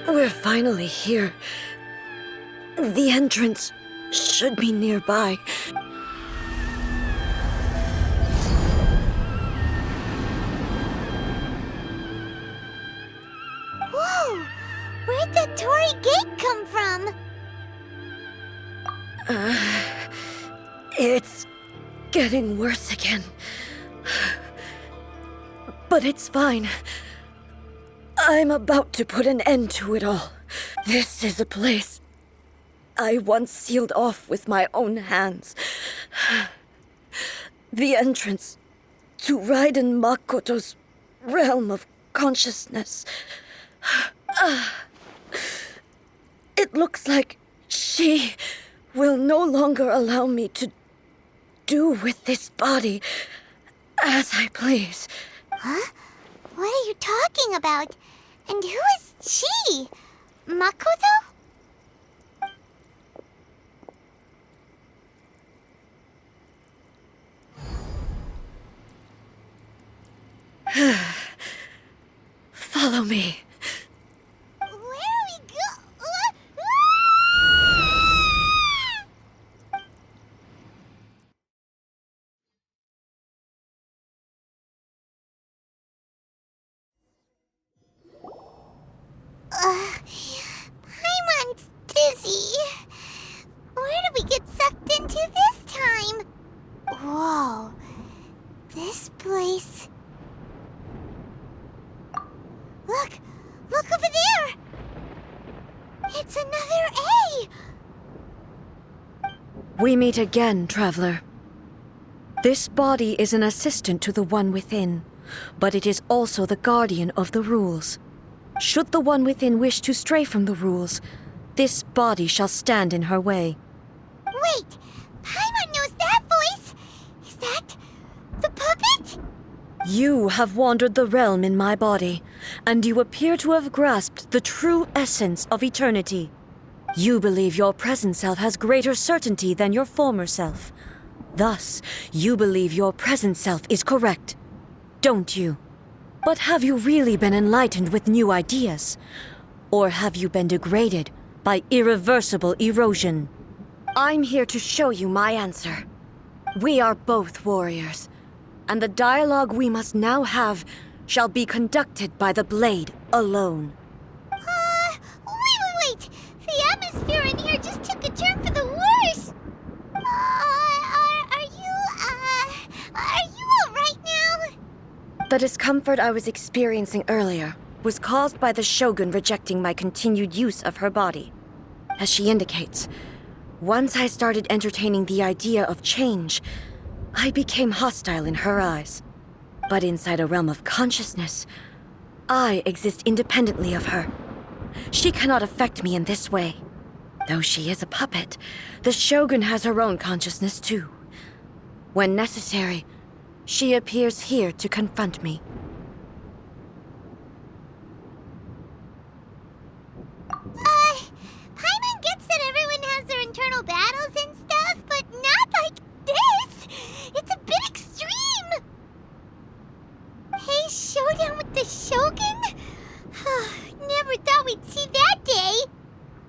We're finally here. The entrance should be nearby. Whoa! Where'd the Torii Gate come from? It's getting worse again. But it's fine. I'm about to put an end to it all. This is a place I once sealed off with my own hands. The entrance to Raiden Makoto's realm of consciousness. It looks like she will no longer allow me to do with this body as I please. Huh? What are you talking about? And who is she? Makoto? Follow me. Where are we Paimon's dizzy. Where did we get sucked into this time? Whoa. This place... Look over there! It's another A! We meet again, traveler. This body is an assistant to the one within, but it is also the guardian of the rules. Should the one within wish to stray from the rules, this body shall stand in her way. Wait! Paimon knows that voice! Is that... the puppet? You have wandered the realm in my body, and you appear to have grasped the true essence of eternity. You believe your present self has greater certainty than your former self. Thus, you believe your present self is correct, don't you? But have you really been enlightened with new ideas? Or have you been degraded by irreversible erosion? I'm here to show you my answer. We are both warriors, and the dialogue we must now have shall be conducted by the blade alone. Wait! The atmosphere in here just took a turn for the worse! Are you alright now? The discomfort I was experiencing earlier was caused by the Shogun rejecting my continued use of her body. As she indicates, once I started entertaining the idea of change, I became hostile in her eyes. But inside a realm of consciousness, I exist independently of her. She cannot affect me in this way. Though she is a puppet, the Shogun has her own consciousness too. When necessary, she appears here to confront me. Paimon gets that everyone has their internal battles and stuff, but not like this! It's a bit extreme! Hey, showdown with the Shogun? Never thought we'd see that day!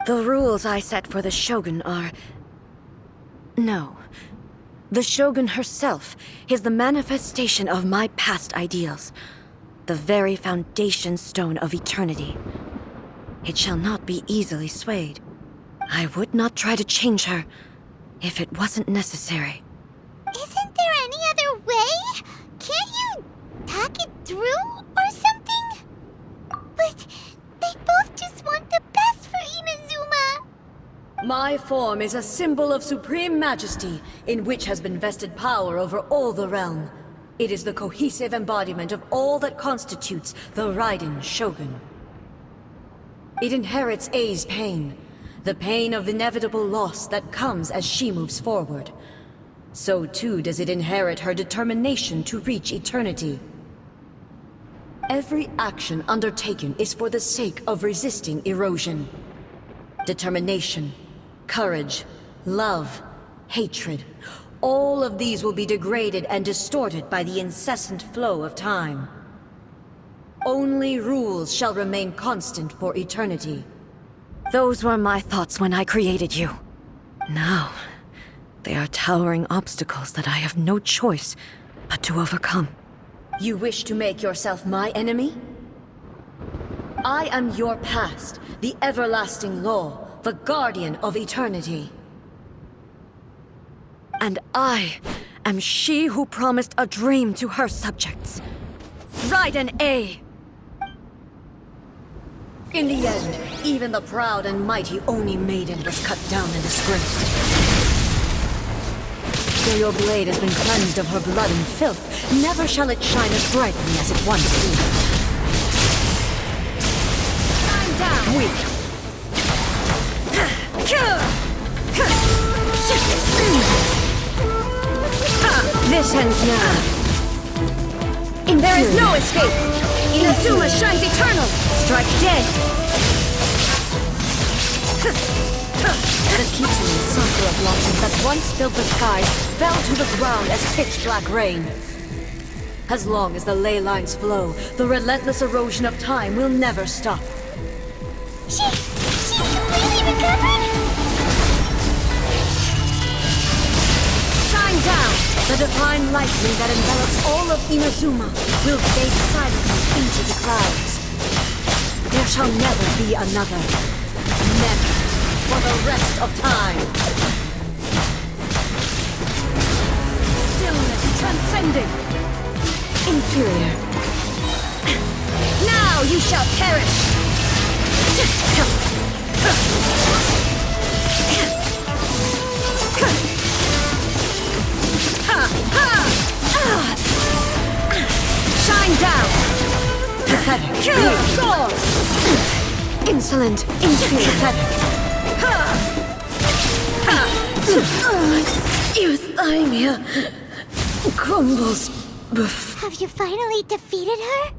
The rules I set for the Shogun are... No. The Shogun herself is the manifestation of my past ideals. The very foundation stone of eternity. It shall not be easily swayed. I would not try to change her if it wasn't necessary. Isn't there any other way? Can't you talk it through or something? But they both just want the best for Inazuma. My form is a symbol of supreme majesty, in which has been vested power over all the realm. It is the cohesive embodiment of all that constitutes the Raiden Shogun. It inherits Ei's pain, the pain of inevitable loss that comes as she moves forward. So too does it inherit her determination to reach eternity. Every action undertaken is for the sake of resisting erosion. Determination, courage, love, hatred, all of these will be degraded and distorted by the incessant flow of time. only rules shall remain constant for eternity. Those were my thoughts when I created you. Now, they are towering obstacles that I have no choice but to overcome. You wish to make yourself my enemy? I am your past, the everlasting law, the guardian of eternity. And I am she who promised a dream to her subjects. Raiden A. In the end, even the proud and mighty Oni Maiden was cut down and disgraced. Though your blade has been cleansed of her blood and filth, never shall it shine as brightly as it once did. I'm down! Weak! This ends now. There is no escape! Inazuma shines eternal! Strike dead! The Kitsune sakura blossoms that once filled the skies fell to the ground as pitch-black rain. As long as the ley lines flow, the relentless erosion of time will never stop. She's completely recovered? Shine down! The divine lightning that envelops all of Inazuma will fade silently into the clouds. There shall never be another. Never. For the rest of time. Stillness transcending. Inferior. Now you shall perish. Shine down! Pathetic. Insolent, inferior, pathetic. Euthymia crumbles Have you finally defeated her?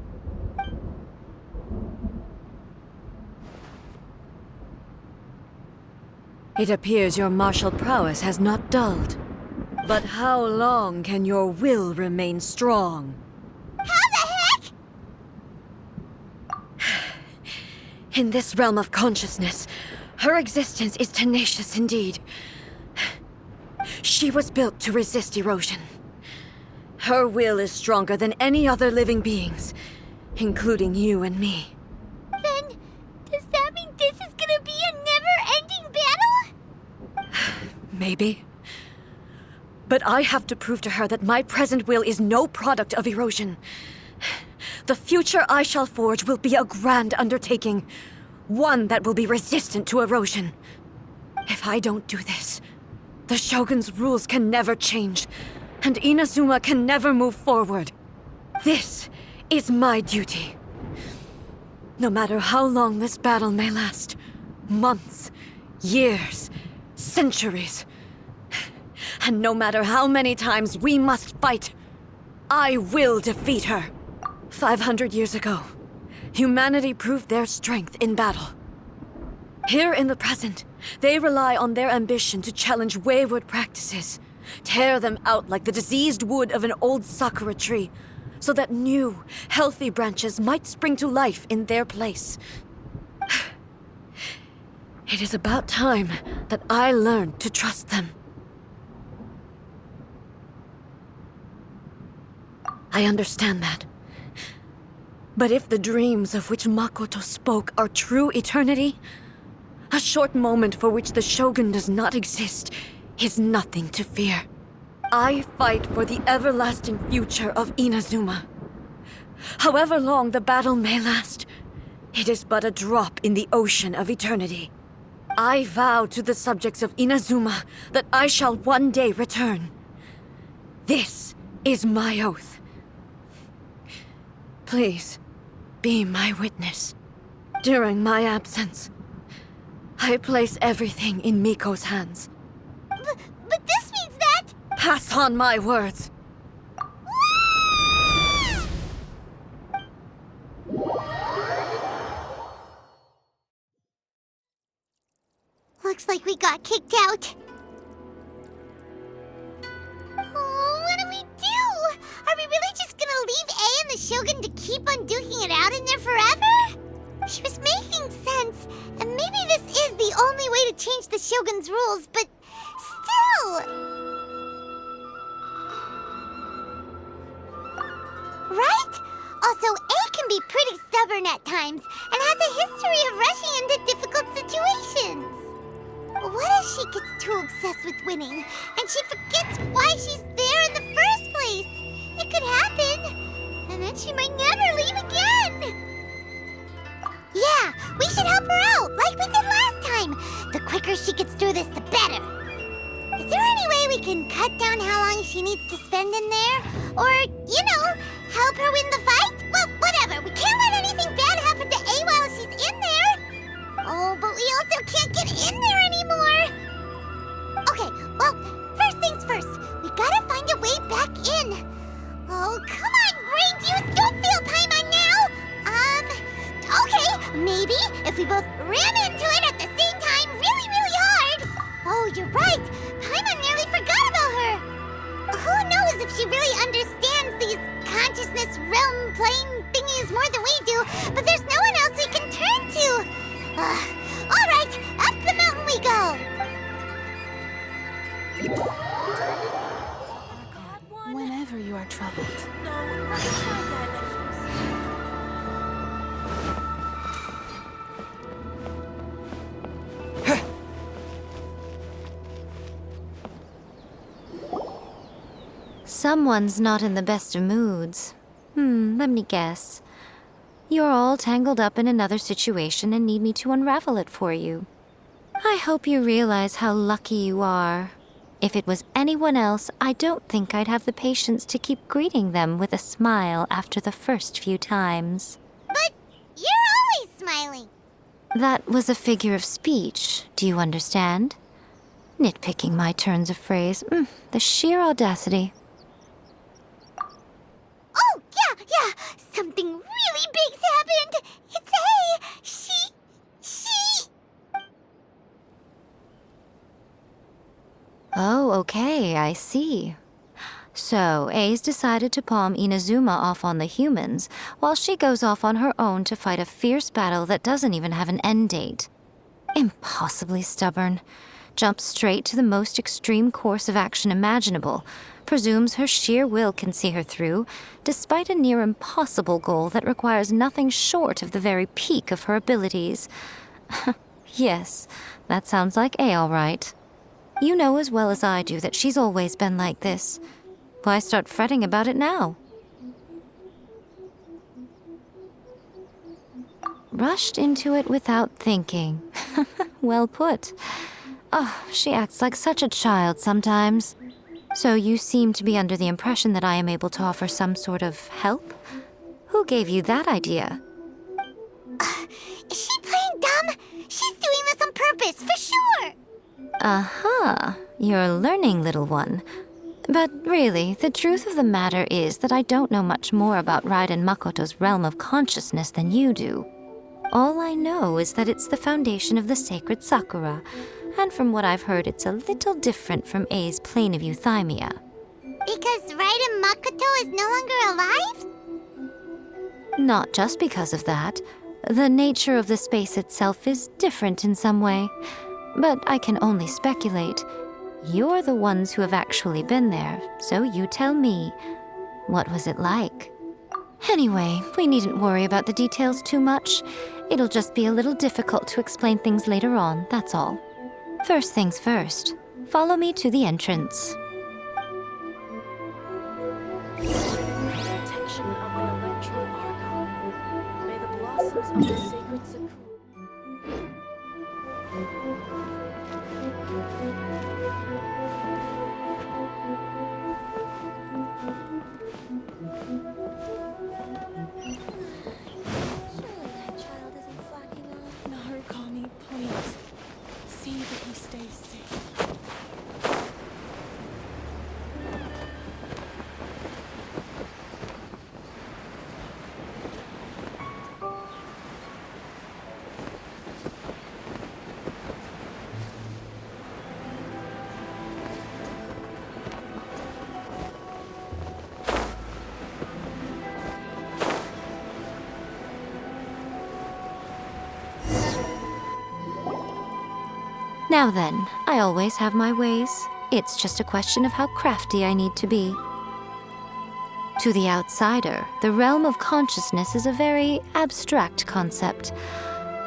It appears your martial prowess has not dulled. But how long can your will remain strong? How the heck? In this realm of consciousness, her existence is tenacious indeed. She was built to resist erosion. Her will is stronger than any other living being's, including you and me. Then, does that mean this is gonna be a never-ending battle? Maybe. But I have to prove to her that my present will is no product of erosion. The future I shall forge will be a grand undertaking, one that will be resistant to erosion. If I don't do this, the Shogun's rules can never change, and Inazuma can never move forward. This is my duty. No matter how long this battle may last, months, years, centuries, and no matter how many times we must fight, I will defeat her. 500 years ago, humanity proved their strength in battle. Here in the present, they rely on their ambition to challenge wayward practices, tear them out like the diseased wood of an old sakura tree, so that new, healthy branches might spring to life in their place. It is about time that I learned to trust them. I understand that. But if the dreams of which Makoto spoke are true eternity, a short moment for which the Shogun does not exist is nothing to fear. I fight for the everlasting future of Inazuma. However long the battle may last, it is but a drop in the ocean of eternity. I vow to the subjects of Inazuma that I shall one day return. This is my oath. Please, be my witness. During my absence, I place everything in Miko's hands. But this means that... Pass on my words. Looks like we got kicked out. Oh, what do we do? Are we really just gonna leave A in the Shogun to keep on duking it out in there forever? She was making sense, and maybe this is the only way to change the Shogun's rules, but still... Right? Also, A can be pretty stubborn at times, and has a history of rushing into difficult situations. What if she gets too obsessed with winning, and she forgets why she's there in the first place? It could happen, and then she might never leave again. Yeah, we should help her out, like we did last time. The quicker she gets through this, the better. Is there any way we can cut down how long she needs to spend in there? Or, help her win the fight? Well, whatever. We can't let anything bad happen to A while she's in there. Oh, but we also can't get in there anymore. Okay, well, first things first. We gotta find a way back in. Oh, come on, brain juice. Don't feel Paimon now. Okay, maybe if we both ran into it at the same time really, really hard. Oh, you're right. Paimon nearly forgot about her. Who knows if she really understands these consciousness realm plane thingies more than we do, but there's no one else we can turn to. All right, up the mountain we go. Whenever you are troubled. Someone's not in the best of moods. Let me guess. You're all tangled up in another situation and need me to unravel it for you. I hope you realize how lucky you are. If it was anyone else, I don't think I'd have the patience to keep greeting them with a smile after the first few times. But you're always smiling. That was a figure of speech, do you understand? Nitpicking my turns of phrase. The sheer audacity. Oh, yeah. Something really big's happened. It's A. She... Oh, okay, I see. So, A's decided to palm Inazuma off on the humans, while she goes off on her own to fight a fierce battle that doesn't even have an end date. Impossibly stubborn. Jumps straight to the most extreme course of action imaginable, presumes her sheer will can see her through, despite a near impossible goal that requires nothing short of the very peak of her abilities. Yes, that sounds like A all right. You know as well as I do that she's always been like this. Why start fretting about it now? Rushed into it without thinking. Well put. Oh, she acts like such a child sometimes. So you seem to be under the impression that I am able to offer some sort of help? Who gave you that idea? Is she playing dumb? She's doing this on purpose, for sure. Aha, you're learning, little one. But really, the truth of the matter is that I don't know much more about Raiden Makoto's realm of consciousness than you do. All I know is that it's the foundation of the sacred Sakura, and from what I've heard, it's a little different from A's plane of euthymia. Because Raiden Makoto is no longer alive? Not just because of that. The nature of the space itself is different in some way. But I can only speculate. You're the ones who have actually been there, so you tell me. What was it like? Anyway, we needn't worry about the details too much. It'll just be a little difficult to explain things later on, that's all. First things first. Follow me to the entrance. Protection of an electro archon. May the blossoms of the sacred Sakura. Surely that child isn't slacking off. Narukami, please. See that he stays safe. Now then, I always have my ways. It's just a question of how crafty I need to be. To the outsider, the realm of consciousness is a very abstract concept.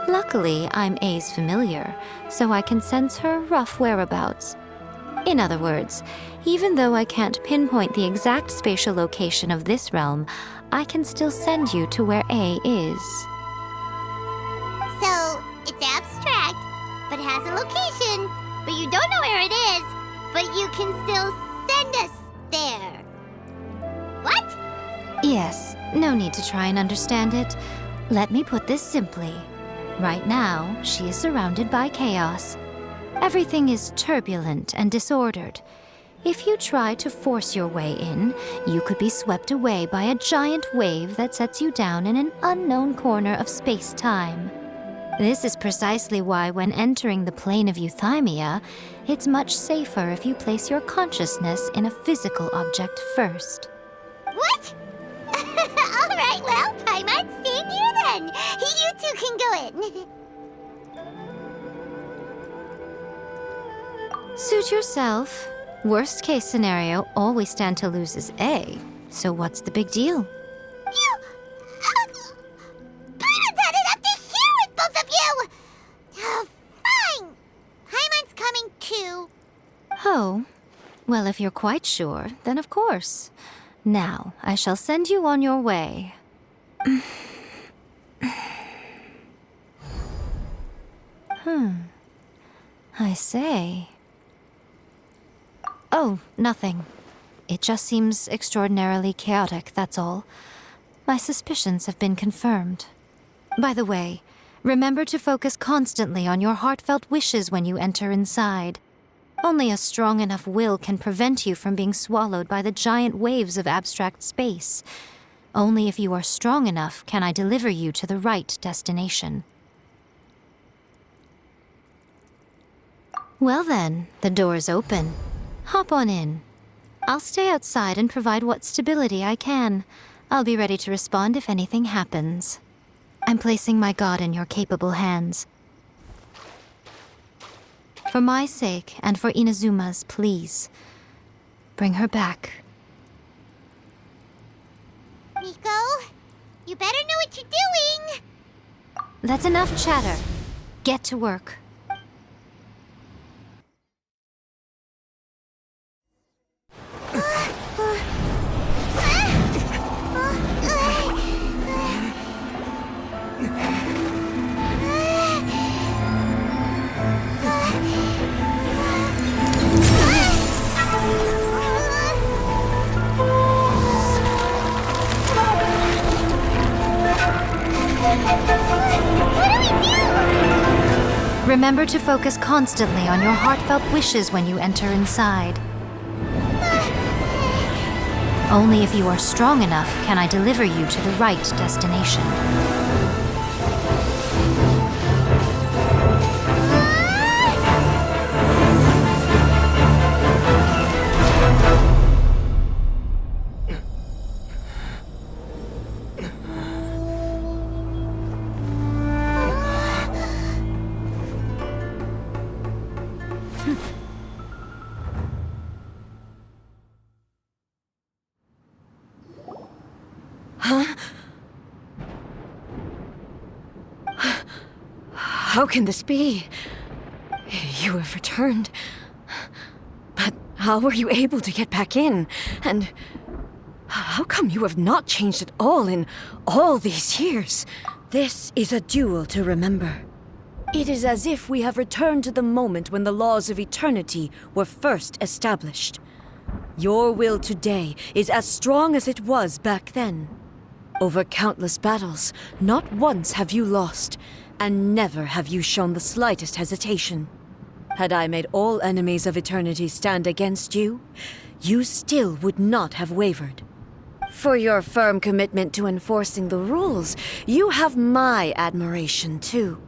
Luckily, I'm A's familiar, so I can sense her rough whereabouts. In other words, even though I can't pinpoint the exact spatial location of this realm, I can still send you to where A is. So, it's abstract, but has a location, but you don't know where it is, but you can still send us there. What? Yes, no need to try and understand it. Let me put this simply. Right now, she is surrounded by chaos. Everything is turbulent and disordered. If you try to force your way in, you could be swept away by a giant wave that sets you down in an unknown corner of space-time. This is precisely why when entering the plane of euthymia, it's much safer if you place your consciousness in a physical object first. What? All right, well, I might stand here then. You two can go in. Suit yourself. Worst case scenario, all we stand to lose is A. So what's the big deal? You... Paimon had it up to here with both of you! Fine. Paimon's coming too. Oh, well, if you're quite sure, then of course. Now, I shall send you on your way. I say. Oh, nothing. It just seems extraordinarily chaotic, that's all. My suspicions have been confirmed. By the way, remember to focus constantly on your heartfelt wishes when you enter inside. Only a strong enough will can prevent you from being swallowed by the giant waves of abstract space. Only if you are strong enough can I deliver you to the right destination. Well then, the door's open. Hop on in. I'll stay outside and provide what stability I can. I'll be ready to respond if anything happens. I'm placing my god in your capable hands. For my sake and for Inazuma's, please. Bring her back. Nico, you better know what you're doing. That's enough chatter. Get to work. Remember to focus constantly on your heartfelt wishes when you enter inside. Only if you are strong enough can I deliver you to the right destination. How can this be? You have returned. But how were you able to get back in? And how come you have not changed at all in all these years? This is a duel to remember. It is as if we have returned to the moment when the laws of eternity were first established. Your will today is as strong as it was back then. Over countless battles, not once have you lost, and never have you shown the slightest hesitation. Had I made all enemies of eternity stand against you, you still would not have wavered. For your firm commitment to enforcing the rules, you have my admiration too.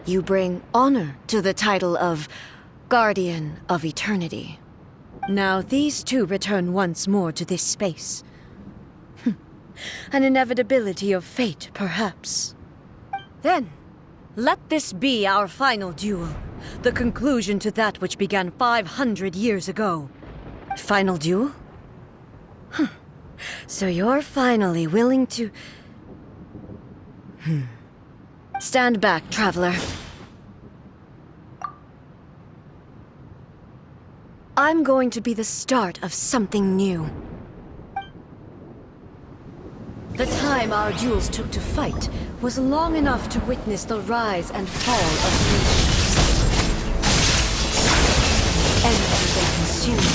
You bring honor to the title of Guardian of Eternity. Now these two return once more to this space. An inevitability of fate, perhaps. Then, Let this be our final duel. The conclusion to that which began 500 years ago. Final duel? Huh. So you're finally willing to... Stand back, traveler. I'm going to be the start of something new. The time our duels took to fight was long enough to witness the rise and fall of nations. Energy they consumed,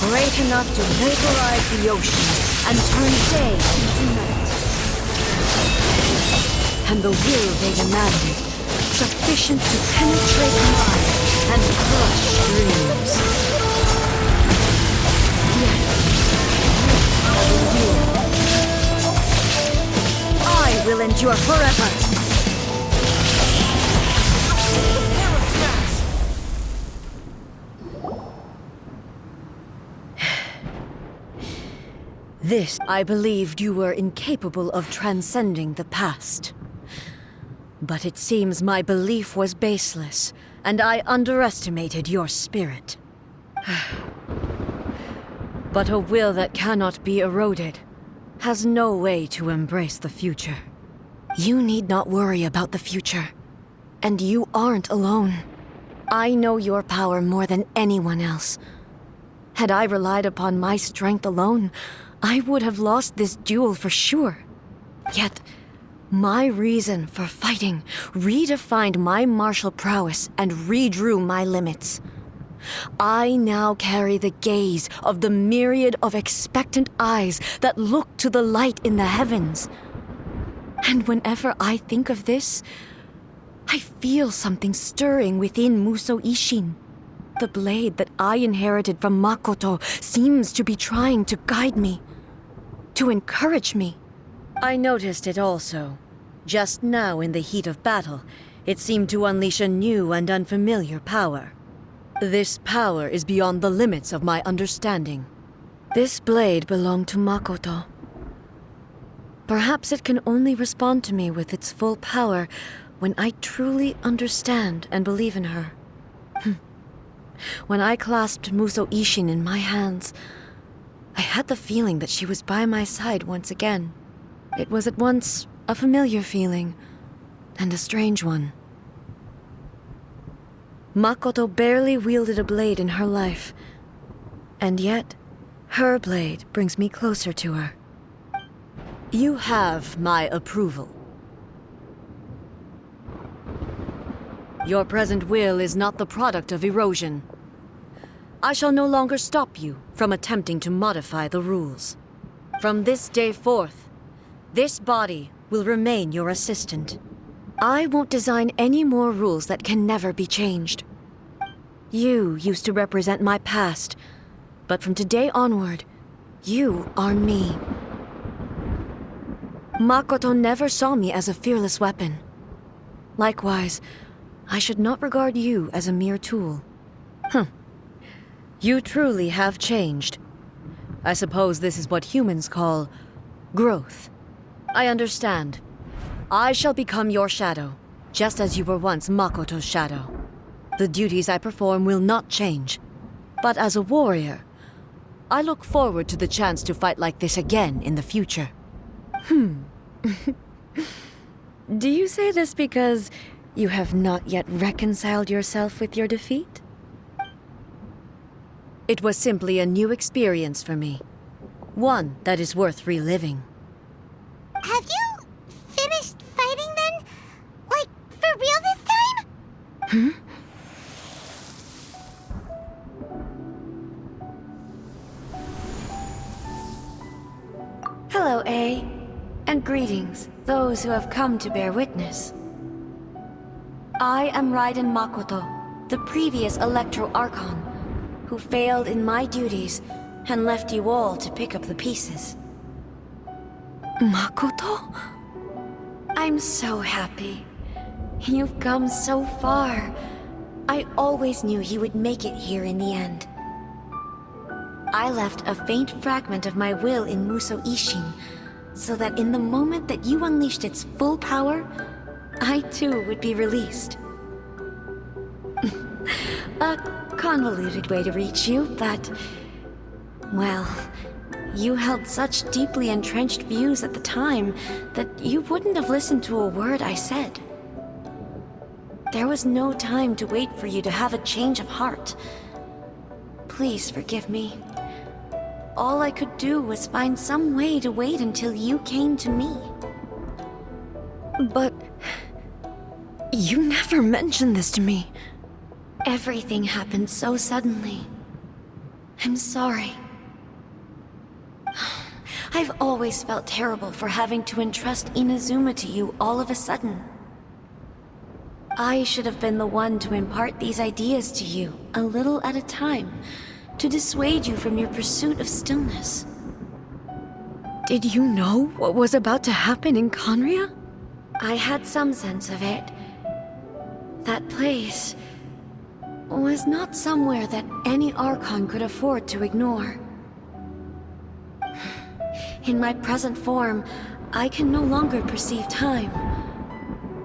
great enough to vaporize the ocean and turn day into night. And the will they demanded, sufficient to penetrate minds and crush dreams. Yet, you have endured. I will endure forever! This, I believed you were incapable of transcending the past. But it seems my belief was baseless, and I underestimated your spirit. But a will that cannot be eroded has no way to embrace the future. You need not worry about the future. And you aren't alone. I know your power more than anyone else. Had I relied upon my strength alone, I would have lost this duel for sure. Yet, my reason for fighting redefined my martial prowess and redrew my limits. I now carry the gaze of the myriad of expectant eyes that look to the light in the heavens. And whenever I think of this, I feel something stirring within Muso Ishin. The blade that I inherited from Makoto seems to be trying to guide me, to encourage me. I noticed it also. Just now in the heat of battle, it seemed to unleash a new and unfamiliar power. This power is beyond the limits of my understanding. This blade belonged to Makoto. Perhaps it can only respond to me with its full power when I truly understand and believe in her. When I clasped Muso Ishin in my hands, I had the feeling that she was by my side once again. It was at once a familiar feeling and a strange one. Makoto barely wielded a blade in her life, and yet her blade brings me closer to her. You have my approval. Your present will is not the product of erosion. I shall no longer stop you from attempting to modify the rules. From this day forth, this body will remain your assistant. I won't design any more rules that can never be changed. You used to represent my past, but from today onward, you are me. Makoto never saw me as a fearless weapon. Likewise, I should not regard you as a mere tool. You truly have changed. I suppose this is what humans call growth. I understand. I shall become your shadow, just as you were once Makoto's shadow. The duties I perform will not change. But as a warrior, I look forward to the chance to fight like this again in the future. Do you say this because you have not yet reconciled yourself with your defeat? It was simply a new experience for me. One that is worth reliving. Have you finished fighting then? Like, for real this time? Hello, A. And greetings, those who have come to bear witness. I am Raiden Makoto, the previous Electro Archon, who failed in my duties and left you all to pick up the pieces. Makoto? I'm so happy. You've come so far. I always knew you would make it here in the end. I left a faint fragment of my will in Muso Ishin, so that in the moment that you unleashed its full power, I too would be released. A convoluted way to reach you, but... well, you held such deeply entrenched views at the time that you wouldn't have listened to a word I said. There was no time to wait for you to have a change of heart. Please forgive me. All I could do was find some way to wait until you came to me. But... you never mentioned this to me. Everything happened so suddenly. I'm sorry. I've always felt terrible for having to entrust Inazuma to you all of a sudden. I should have been the one to impart these ideas to you, a little at a time, to dissuade you from your pursuit of stillness. Did you know what was about to happen in Conria? I had some sense of it. That place was not somewhere that any Archon could afford to ignore. In my present form, I can no longer perceive time.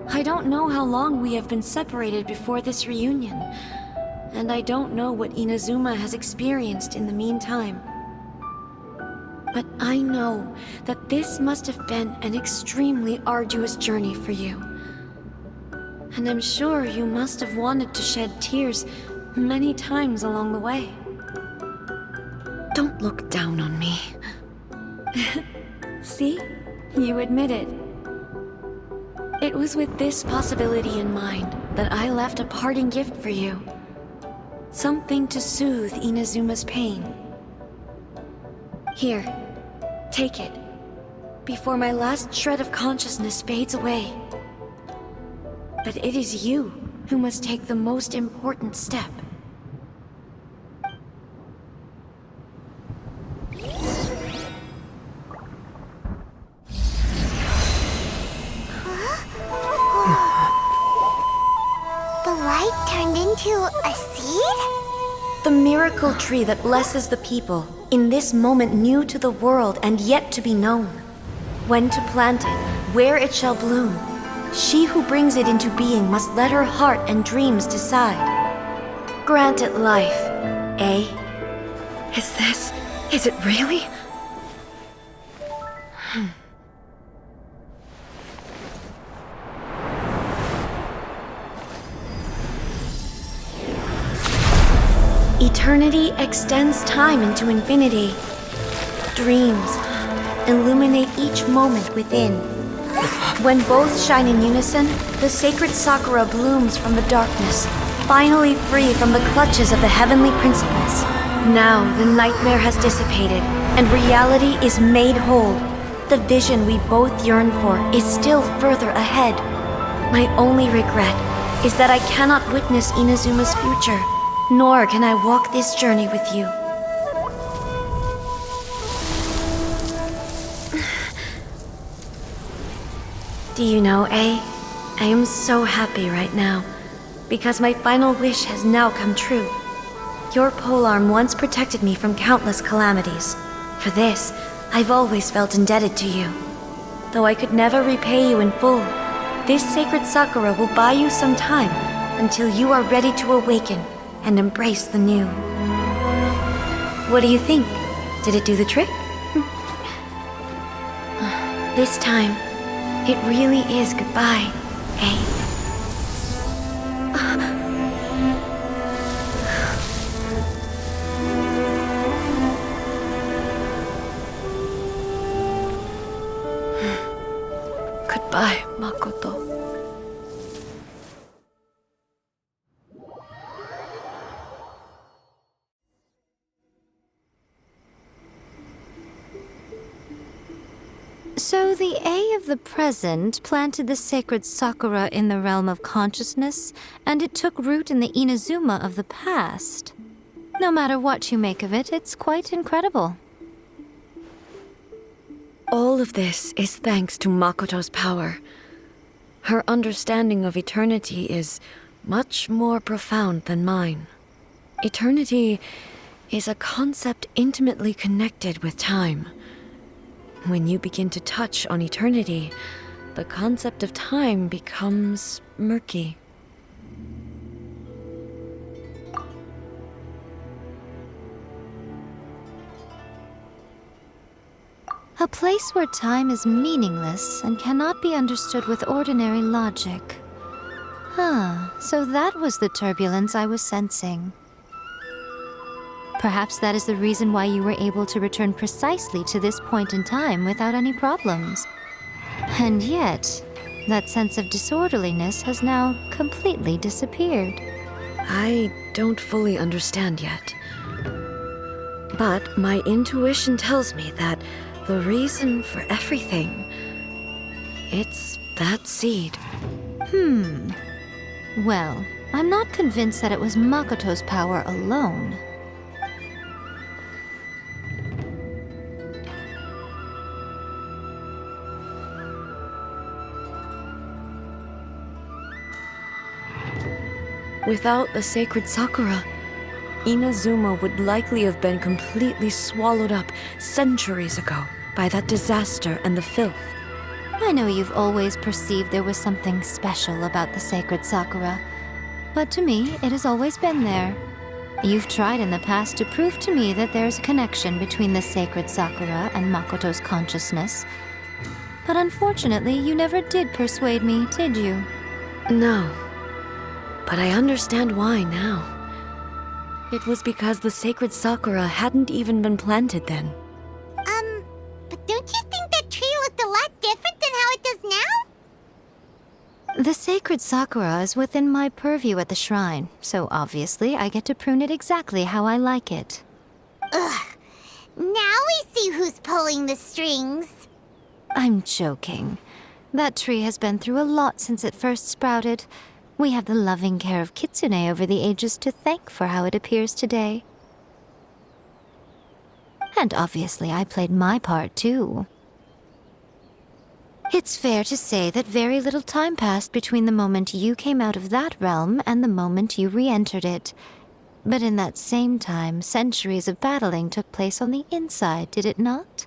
I don't know how long we have been separated before this reunion, and I don't know what Inazuma has experienced in the meantime. But I know that this must have been an extremely arduous journey for you. And I'm sure you must have wanted to shed tears many times along the way. Don't look down on me. See? You admit it. It was with this possibility in mind that I left a parting gift for you. Something to soothe Inazuma's pain. Here, take it, before my last shred of consciousness fades away. But it is you who must take the most important step. The light turned into a seed? The miracle tree that blesses the people, in this moment new to the world and yet to be known. When to plant it, where it shall bloom. She who brings it into being must let her heart and dreams decide. Grant it life, eh? Is it really? Eternity extends time into infinity. Dreams illuminate each moment within. When both shine in unison, the sacred Sakura blooms from the darkness, finally free from the clutches of the heavenly principles. Now the nightmare has dissipated, and reality is made whole. The vision we both yearn for is still further ahead. My only regret is that I cannot witness Inazuma's future, nor can I walk this journey with you. Do you know, I am so happy right now, because my final wish has now come true. Your polearm once protected me from countless calamities. For this, I've always felt indebted to you. Though I could never repay you in full, this sacred Sakura will buy you some time until you are ready to awaken and embrace the new. What do you think? Did it do the trick? This time, it really is goodbye, eh? Goodbye, Makoto. So the A of the present planted the sacred Sakura in the realm of consciousness, and it took root in the Inazuma of the past. No matter what you make of it, it's quite incredible. All of this is thanks to Makoto's power. Her understanding of eternity is much more profound than mine. Eternity is a concept intimately connected with time. When you begin to touch on eternity, the concept of time becomes murky. A place where time is meaningless and cannot be understood with ordinary logic. So that was the turbulence I was sensing. Perhaps that is the reason why you were able to return precisely to this point in time without any problems. And yet, that sense of disorderliness has now completely disappeared. I don't fully understand yet. But my intuition tells me that the reason for everything, it's that seed. Well, I'm not convinced that it was Makoto's power alone. Without the sacred Sakura, Inazuma would likely have been completely swallowed up centuries ago by that disaster and the filth. I know you've always perceived there was something special about the sacred Sakura, but to me, it has always been there. You've tried in the past to prove to me that there's a connection between the sacred Sakura and Makoto's consciousness, but unfortunately, you never did persuade me, did you? No, but I understand why now. It was because the sacred Sakura hadn't even been planted then. But don't you think that tree looked a lot different than how it does now? The sacred Sakura is within my purview at the shrine, so obviously I get to prune it exactly how I like it. Ugh. Now we see who's pulling the strings. I'm joking. That tree has been through a lot since it first sprouted. We have the loving care of Kitsune over the ages to thank for how it appears today. And obviously I played my part too. It's fair to say that very little time passed between the moment you came out of that realm and the moment you re-entered it. But in that same time, centuries of battling took place on the inside, did it not?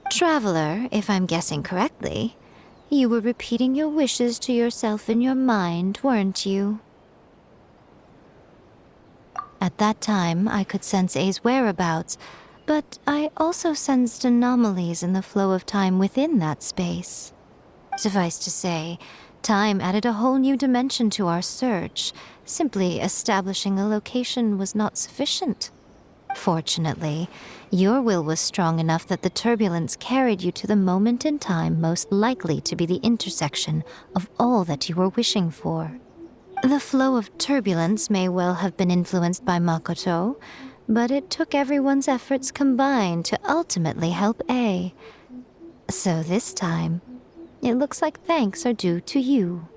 Traveler, if I'm guessing correctly, you were repeating your wishes to yourself in your mind, weren't you? At that time, I could sense A's whereabouts, but I also sensed anomalies in the flow of time within that space. Suffice to say, time added a whole new dimension to our search. Simply establishing a location was not sufficient. Fortunately, your will was strong enough that the turbulence carried you to the moment in time most likely to be the intersection of all that you were wishing for. The flow of turbulence may well have been influenced by Makoto, but it took everyone's efforts combined to ultimately help A. So this time, it looks like thanks are due to you.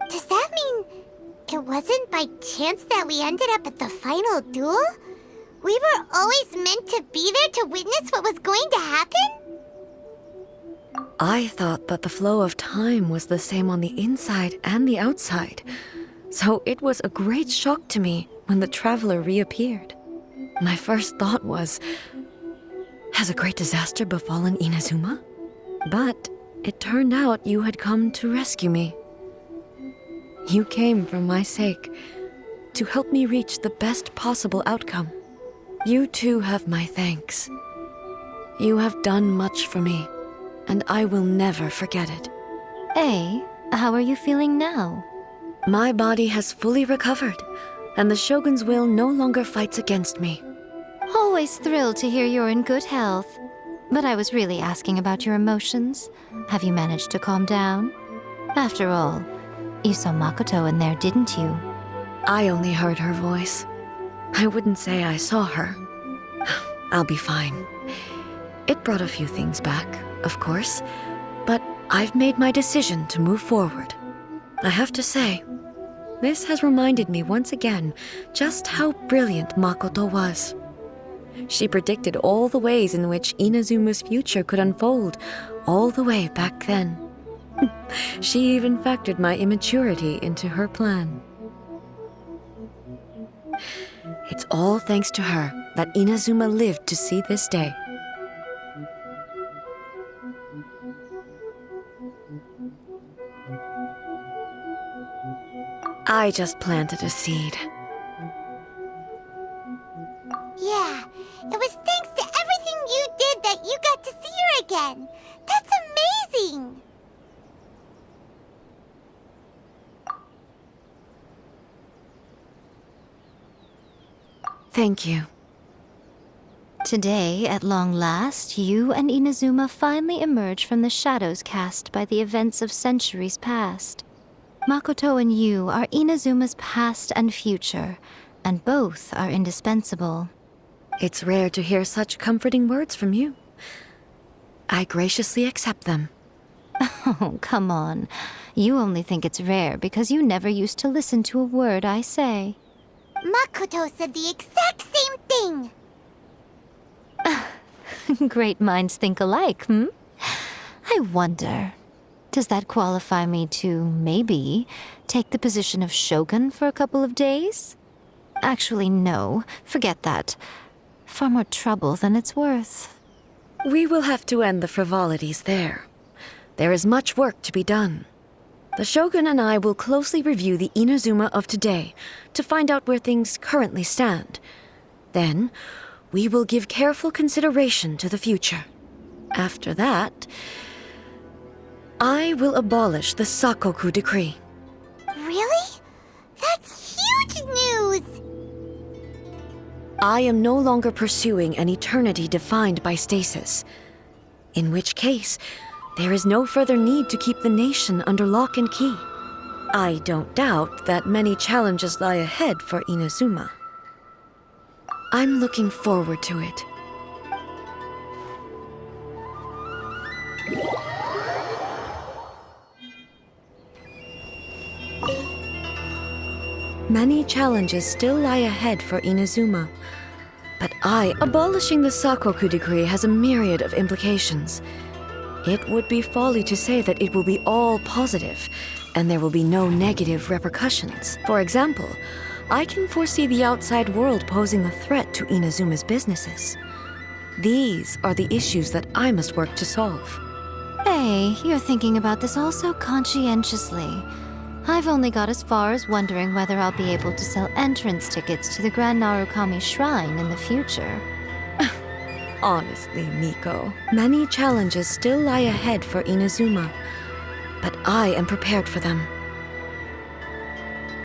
Does that mean it wasn't by chance that we ended up at the final duel? We were always meant to be there to witness what was going to happen? I thought that the flow of time was the same on the inside and the outside, so it was a great shock to me when the traveler reappeared. My first thought was, has a great disaster befallen Inazuma? But it turned out you had come to rescue me. You came for my sake, to help me reach the best possible outcome. You too have my thanks. You have done much for me, and I will never forget it. A, how are you feeling now? My body has fully recovered, and the Shogun's will no longer fights against me. Always thrilled to hear you're in good health. But I was really asking about your emotions. Have you managed to calm down? After all, you saw Makoto in there, didn't you? I only heard her voice. I wouldn't say I saw her. I'll be fine. It brought a few things back, of course, but I've made my decision to move forward. I have to say, this has reminded me once again just how brilliant Makoto was. She predicted all the ways in which Inazuma's future could unfold, all the way back then. She even factored my immaturity into her plan. It's all thanks to her that Inazuma lived to see this day. I just planted a seed. Yeah, it was thanks to everything you did that you got to see her again. That's amazing! Thank you. Today, at long last, you and Inazuma finally emerge from the shadows cast by the events of centuries past. Makoto and you are Inazuma's past and future, and both are indispensable. It's rare to hear such comforting words from you. I graciously accept them. Oh, come on. You only think it's rare because you never used to listen to a word I say. Makoto said the exact same thing! Great minds think alike, hmm? I wonder, does that qualify me to, maybe, take the position of shogun for a couple of days? Actually, no. Forget that. Far more trouble than it's worth. We will have to end the frivolities there. There is much work to be done. The Shogun and I will closely review the Inazuma of today to find out where things currently stand. Then, we will give careful consideration to the future. After that, I will abolish the Sakoku decree. Really? That's huge news! I am no longer pursuing an eternity defined by stasis. In which case, there is no further need to keep the nation under lock and key. I don't doubt that many challenges lie ahead for Inazuma. I'm looking forward to it. Many challenges still lie ahead for Inazuma. But abolishing the Sakoku decree has a myriad of implications. It would be folly to say that it will be all positive, and there will be no negative repercussions. For example, I can foresee the outside world posing a threat to Inazuma's businesses. These are the issues that I must work to solve. Hey, you're thinking about this all so conscientiously. I've only got as far as wondering whether I'll be able to sell entrance tickets to the Grand Narukami Shrine in the future. Honestly, Miko, many challenges still lie ahead for Inazuma, but I am prepared for them.